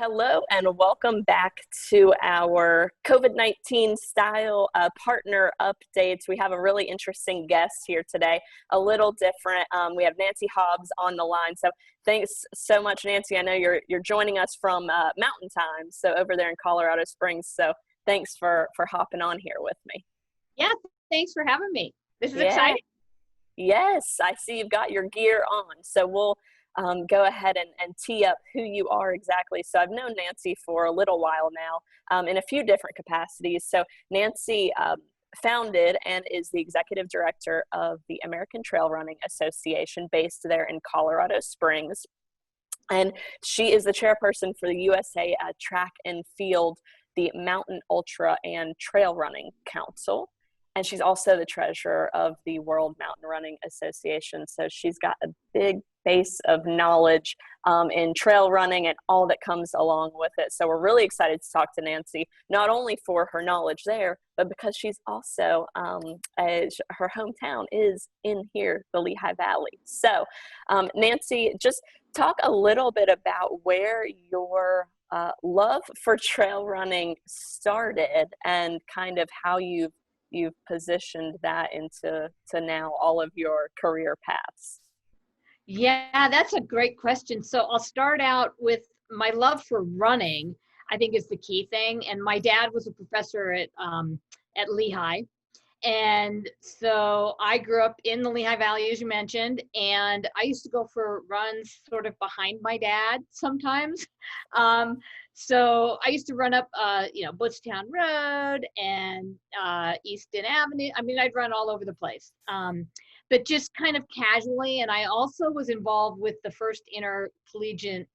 Hello and welcome back to our COVID-19 style partner updates. We have a really interesting guest here today, a little different. We have Nancy Hobbs on the line. So thanks so much, Nancy. I know you're joining us from Mountain Time, so over there in Colorado Springs. So thanks for hopping on here with me. Yeah, thanks for having me. This is Yeah. exciting. Yes, I see you've got your gear on. So we'll go ahead and tee up who you are exactly. So I've known Nancy for a little while now in a few different capacities. So Nancy founded and is the executive director of the American Trail Running Association based there in Colorado Springs. And she is the chairperson for the USA Track and Field, the Mountain Ultra and Trail Running Council. And she's also the treasurer of the World Mountain Running Association. So she's got a big base of knowledge in trail running and all that comes along with it. So we're really excited to talk to Nancy, not only for her knowledge there, but because she's also, her hometown is in here, the Lehigh Valley. So Nancy, just talk a little bit about where your love for trail running started and kind of how you've positioned that into now all of your career paths. Yeah, that's a great question. So I'll start out with my love for running, I think is the key thing. And my dad was a professor at Lehigh. And so I grew up in the Lehigh Valley, as you mentioned, and I used to go for runs sort of behind my dad sometimes. So I used to run up, Butchtown Road and Easton Avenue. I mean, I'd run all over the place, but just kind of casually. And I also was involved with the first intercollegiate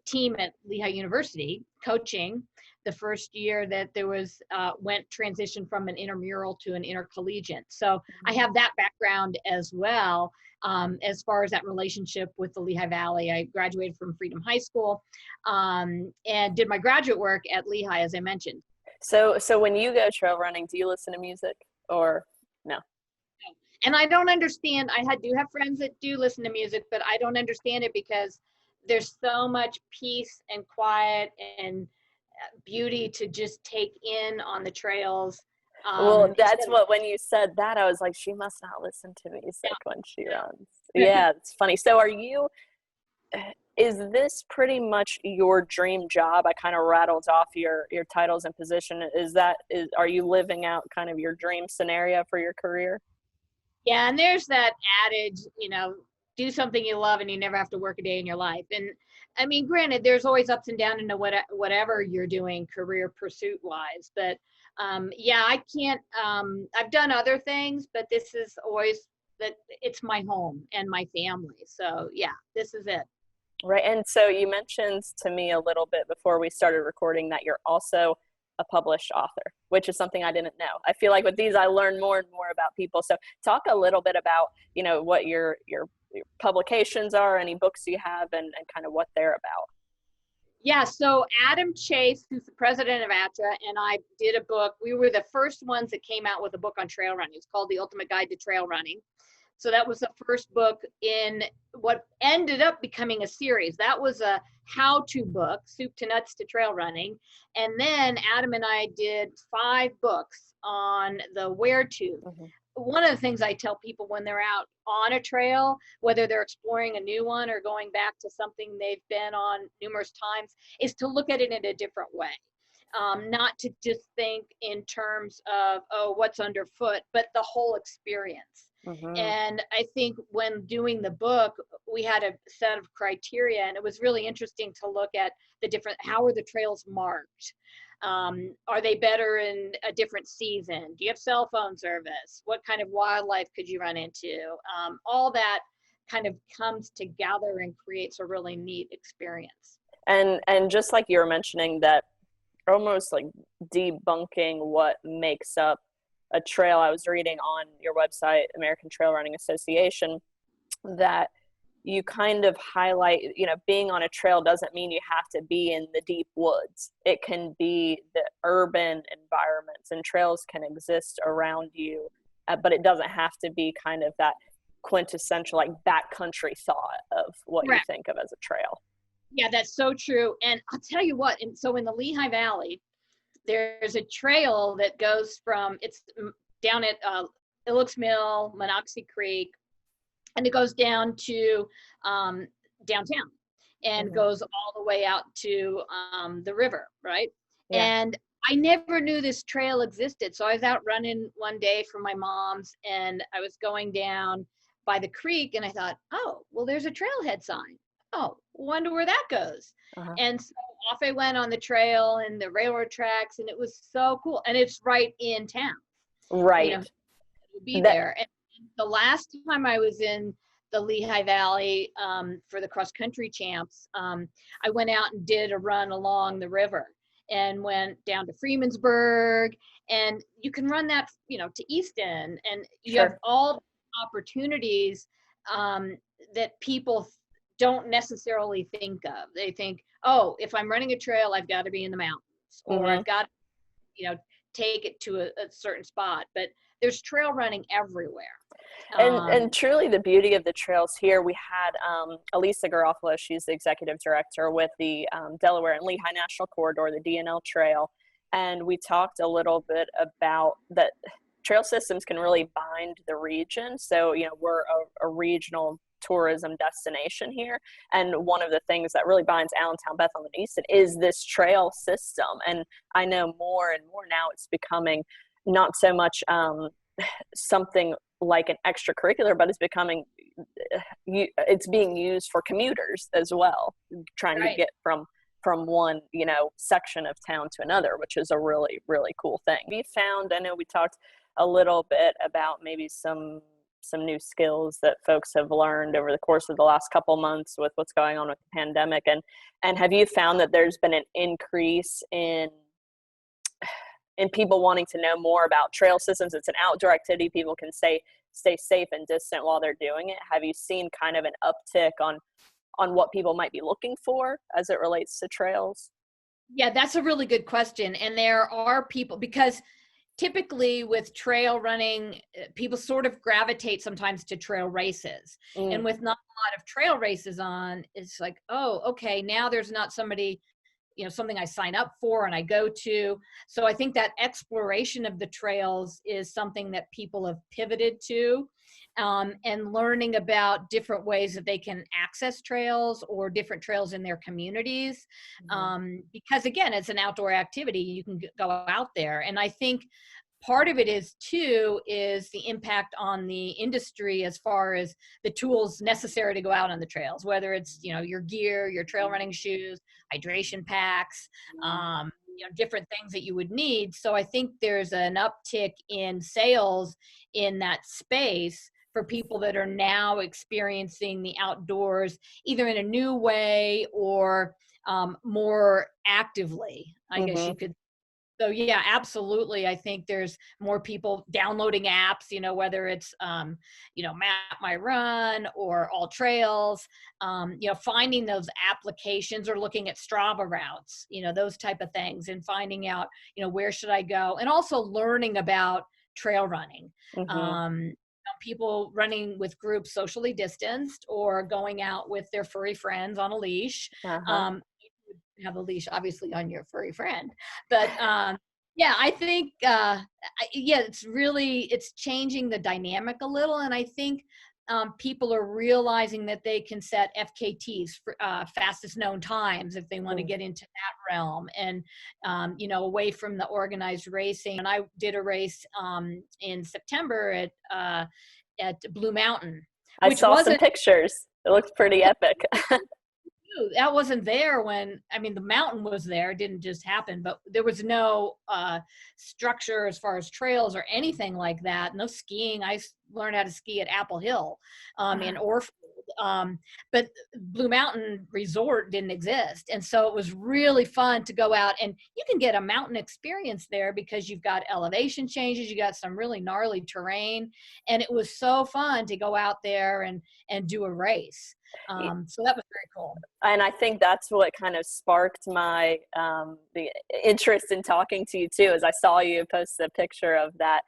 team at Lehigh University, coaching the first year that there was transition from an intramural to an intercollegiate. So I have that background as well. As far as that relationship with the Lehigh Valley, I graduated from Freedom High School and did my graduate work at Lehigh, as I mentioned. So when you go trail running, do you listen to music or no? And I don't understand. Do have friends that do listen to music, but I don't understand it because there's so much peace and quiet and beauty to just take in on the trails. Well, that's what, when you said that, I was like, she must not listen to music when she runs. Yeah, it's funny. So is this pretty much your dream job? I kind of rattled off your titles and position. Are you living out kind of your dream scenario for your career? Yeah, and there's that adage, do something you love and you never have to work a day in your life. And I mean, granted, there's always ups and downs into whatever you're doing career pursuit wise, but I can't, I've done other things, but this is always that it's my home and my family. So yeah, this is it. Right. And so you mentioned to me a little bit before we started recording that you're also a published author, which is something I didn't know. I feel like with these, I learn more and more about people. So talk a little bit about, what your publications are, any books you have, and kind of what they're about. Yeah, so Adam Chase, who's the president of ATRA, and I did a book. We were the first ones that came out with a book on trail running. It's called The Ultimate Guide to Trail Running. So that was the first book in what ended up becoming a series. That was a how-to book, soup to nuts to trail running. And then Adam and I did 5 books on the where-to. Mm-hmm. One of the things I tell people when they're out on a trail, whether they're exploring a new one or going back to something they've been on numerous times, is to look at it in a different way. Not to just think in terms of, what's underfoot, but the whole experience. Mm-hmm. And I think when doing the book, we had a set of criteria, and it was really interesting to look at how are the trails marked? Are they better in a different season? Do you have cell phone service? What kind of wildlife could you run into? All that kind of comes together and creates a really neat experience. And just like you were mentioning, that almost like debunking what makes up a trail. I was reading on your website, American Trail Running Association, that you kind of highlight, being on a trail doesn't mean you have to be in the deep woods. It can be the urban environments, and trails can exist around you, but it doesn't have to be kind of that quintessential, like, backcountry thought of what you think of as a trail. Yeah, that's so true. And I'll tell you what, and so in the Lehigh Valley, there's a trail that goes from, it's down at Illick's Mill, Monocacy Creek, and it goes down to downtown and goes all the way out to the river, right? Yeah. And I never knew this trail existed. So I was out running one day from my mom's, and I was going down by the creek, and I thought, oh, well, there's a trailhead sign. Oh, wonder where that goes. Uh-huh. And so off I went on the trail and the railroad tracks, and it was so cool. And it's right in town. Right. You know, it'll be there. And the last time I was in the Lehigh Valley for the cross country champs, I went out and did a run along the river and went down to Freemansburg, and you can run that, you know, to Easton, and you have all opportunities that people don't necessarily think of. They think, oh, if I'm running a trail, I've got to be in the mountains, or I've got to, you know, take it to a certain spot. But there's trail running everywhere. And truly the beauty of the trails here, we had Elisa Garofalo, she's the executive director with the Delaware and Lehigh National Corridor, the DNL Trail. And we talked a little bit about that trail systems can really bind the region. So, you know, we're a regional tourism destination here. And one of the things that really binds Allentown, Bethlehem, and Easton is this trail system. And I know more and more now it's becoming not so much something like an extracurricular, but it's becoming, it's being used for commuters as well, trying to get from one, you know, section of town to another, which is a really, really cool thing. We found, I know we talked a little bit about maybe some new skills that folks have learned over the course of the last couple months with what's going on with the pandemic. And have you found that there's been an increase in people wanting to know more about trail systems? It's an outdoor activity. People can stay safe and distant while they're doing it. Have you seen kind of an uptick on what people might be looking for as it relates to trails? Yeah, that's a really good question. And there are people, because typically with trail running, people sort of gravitate sometimes to trail races. And with not a lot of trail races on, it's like, oh, okay, now there's not somebody, you know, something I sign up for and I go to. So I think that exploration of the trails is something that people have pivoted to, and learning about different ways that they can access trails or different trails in their communities. Because again, it's an outdoor activity. You can go out there. And I think part of it is the impact on the industry as far as the tools necessary to go out on the trails, whether it's, you know, your gear, your trail running shoes, hydration packs, you know, different things that you would need. So I think there's an uptick in sales in that space for people that are now experiencing the outdoors, either in a new way or more actively, I guess you could. So yeah, absolutely. I think there's more people downloading apps, you know, whether it's, you know, Map My Run or All Trails, you know, finding those applications or looking at Strava routes, you know, those type of things, and finding out, you know, where should I go? And also learning about trail running. People running with groups socially distanced or going out with their furry friends on a leash. Have a leash obviously on your furry friend, but yeah, I think it's changing the dynamic a little. And I think people are realizing that they can set FKTs for fastest known times if they want to get into that realm, and you know, away from the organized racing. And I did a race in September at Blue Mountain. I saw some pictures. It looks pretty epic. That wasn't there when, I mean, the mountain was there. It didn't just happen, but there was no structure as far as trails or anything like that. No skiing. I learned how to ski at Apple Hill in Orford. But Blue Mountain Resort didn't exist. And so it was really fun to go out, and you can get a mountain experience there because you've got elevation changes, you got some really gnarly terrain. And it was so fun to go out there and do a race. So that was very cool. And I think that's what kind of sparked my the interest in talking to you too, as I saw you post a picture of that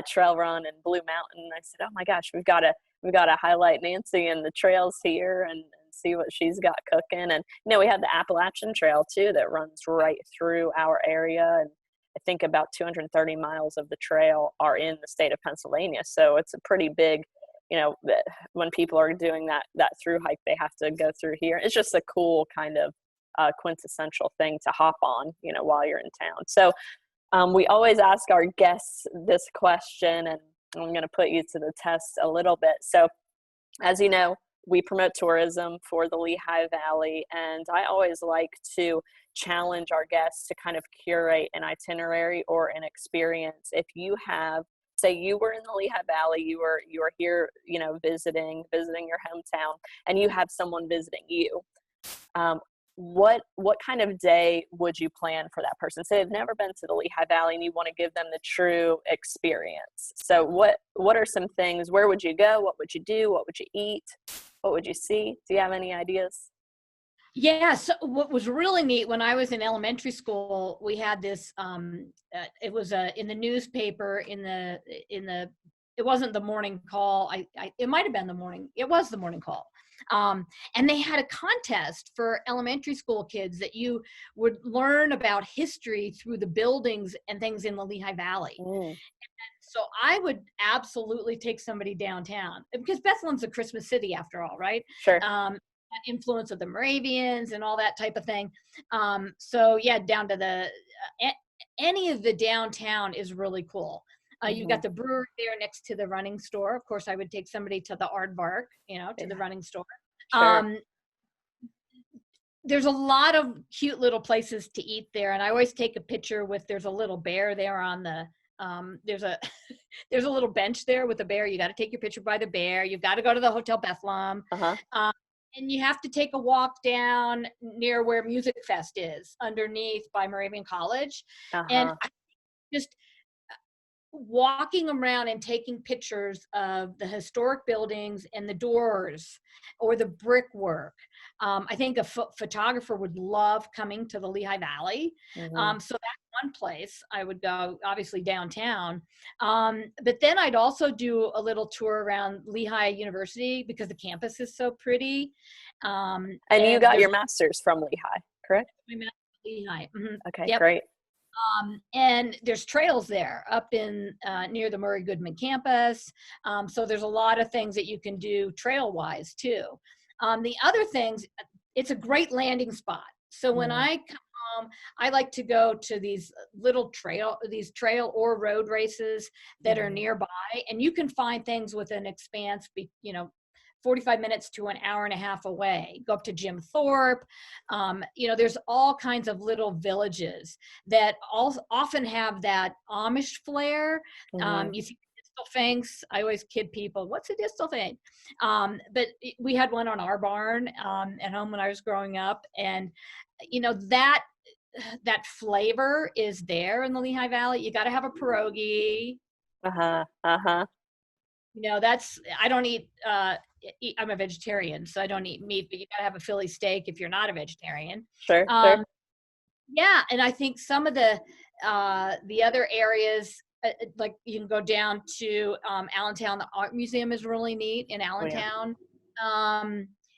trail run in Blue Mountain. I said, oh my gosh, we've got to highlight Nancy and the trails here and see what she's got cooking. And, we have the Appalachian Trail too that runs right through our area. And I think about 230 miles of the trail are in the state of Pennsylvania. So it's a pretty big, when people are doing that through hike, they have to go through here. It's just a cool kind of quintessential thing to hop on, while you're in town. So we always ask our guests this question, and I'm going to put you to the test a little bit. So as you know, we promote tourism for the Lehigh Valley, and I always like to challenge our guests to kind of curate an itinerary or an experience. If you have, say you were in the Lehigh Valley, you were here, visiting your hometown, and you have someone visiting you, what kind of day would you plan for that person? Say they've never been to the Lehigh Valley and you want to give them the true experience. So what are some things? Where would you go? What would you do? What would you eat? What would you see? Do you have any ideas? Yeah. So what was really neat, when I was in elementary school, we had this, it was in the newspaper, it wasn't the morning call. It might've been it was the morning call. And they had a contest for elementary school kids that you would learn about history through the buildings and things in the Lehigh Valley. And so I would absolutely take somebody downtown, because Bethlehem's a Christmas city after all, right? Sure. Influence of the Moravians and all that type of thing. So yeah, down to any of the downtown is really cool. You've got the brewery there next to the running store. Of course, I would take somebody to the Aardvark, to the running store. Sure. There's a lot of cute little places to eat there. And I always take a picture there's a little bear there on the, there's a little bench there with a bear. You got to take your picture by the bear. You've got to go to the Hotel Bethlehem. And you have to take a walk down near where Music Fest is, underneath by Moravian College. And I just walking around and taking pictures of the historic buildings and the doors or the brickwork. I think a photographer would love coming to the Lehigh Valley. So that's one place I would go, obviously downtown. But then I'd also do a little tour around Lehigh University, because the campus is so pretty. And you got your master's from Lehigh, correct? Lehigh. Okay, yep. Great. And there's trails there up in near the Murray Goodman campus. So there's a lot of things that you can do trail wise too. The other things, it's a great landing spot. So when I come home, I like to go to these trail or road races that are nearby, and you can find things with an expanse, 45 minutes to an hour and a half away. Go up to Jim Thorpe. There's all kinds of little villages that often have that Amish flair. You see distal finks. I always kid people, what's a distal fink? But we had one on our barn at home when I was growing up. And, that flavor is there in the Lehigh Valley. You got to have a pierogi. I don't eat, I'm a vegetarian, so I don't eat meat, but you gotta have a Philly steak if you're not a vegetarian. Sure. Yeah, and I think some of the other areas, like you can go down to Allentown. The art museum is really neat in Allentown.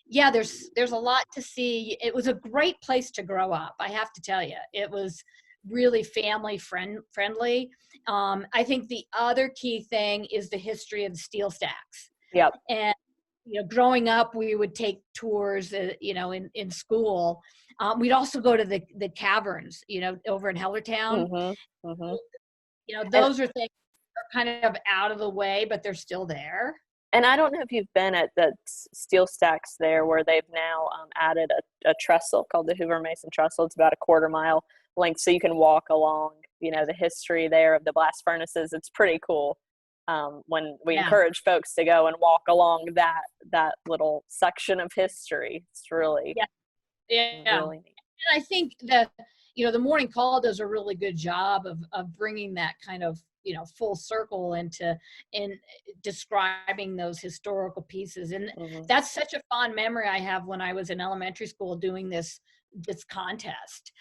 There's a lot to see. It was a great place to grow up, I have to tell you. It was really family friendly. I think the other key thing is the history of the steel stacks. Yep. And growing up, we would take tours, in school. We'd also go to the caverns, over in Hellertown. Those are things that are kind of out of the way, but they're still there. And I don't know if you've been at the steel stacks there, where they've now added a trestle called the Hoover Mason trestle. It's about a 1/4 mile length, so you can walk along, the history there of the blast furnaces. It's pretty cool. When we encourage folks to go and walk along that little section of history. It's really, really neat. And I think the morning call does a really good job of bringing that kind of, full circle in describing those historical pieces. And that's such a fond memory I have when I was in elementary school doing this contest.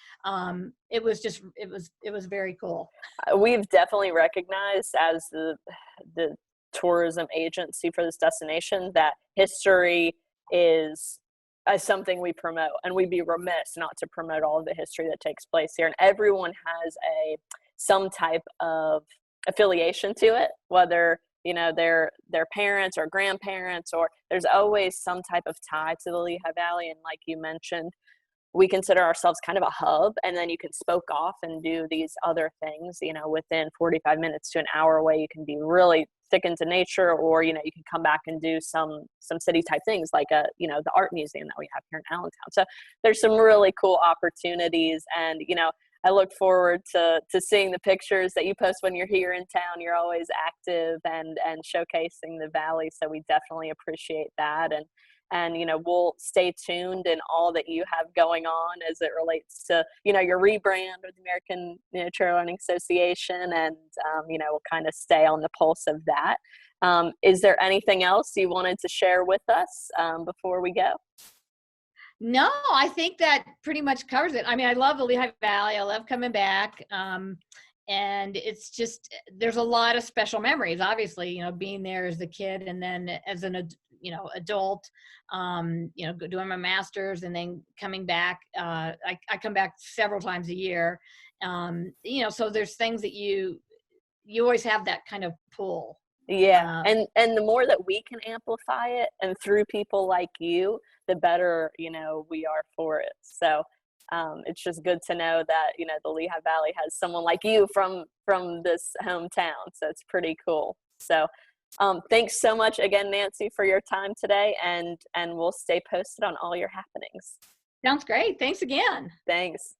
It was very cool. We've definitely recognized as the tourism agency for this destination that history is as something we promote, and we'd be remiss not to promote all of the history that takes place here. And everyone has some type of affiliation to it, whether their parents or grandparents, or there's always some type of tie to the Lehigh Valley. And like you mentioned, we consider ourselves kind of a hub, and then you can spoke off and do these other things, within 45 minutes to an hour away. You can be really thick into nature, or, you can come back and do some city type things like, the art museum that we have here in Allentown. So there's some really cool opportunities. And, I look forward to seeing the pictures that you post when you're here in town. You're always active and showcasing the Valley. So we definitely appreciate that. And we'll stay tuned in all that you have going on as it relates to, your rebrand with the American Trail Running Association, and, we'll kind of stay on the pulse of that. Is there anything else you wanted to share with us before we go? No, I think that pretty much covers it. I mean, I love the Lehigh Valley. I love coming back. And it's just, there's a lot of special memories, obviously, being there as a kid, and then as an adult, doing my master's, and then coming back. I come back several times a year. So there's things that you always have that kind of pull. Yeah. And the more that we can amplify it, and through people like you, the better, we are for it. So it's just good to know that, the Lehigh Valley has someone like you from this hometown. So it's pretty cool. So thanks so much again, Nancy, for your time today, and we'll stay posted on all your happenings. Sounds great. Thanks again. Thanks.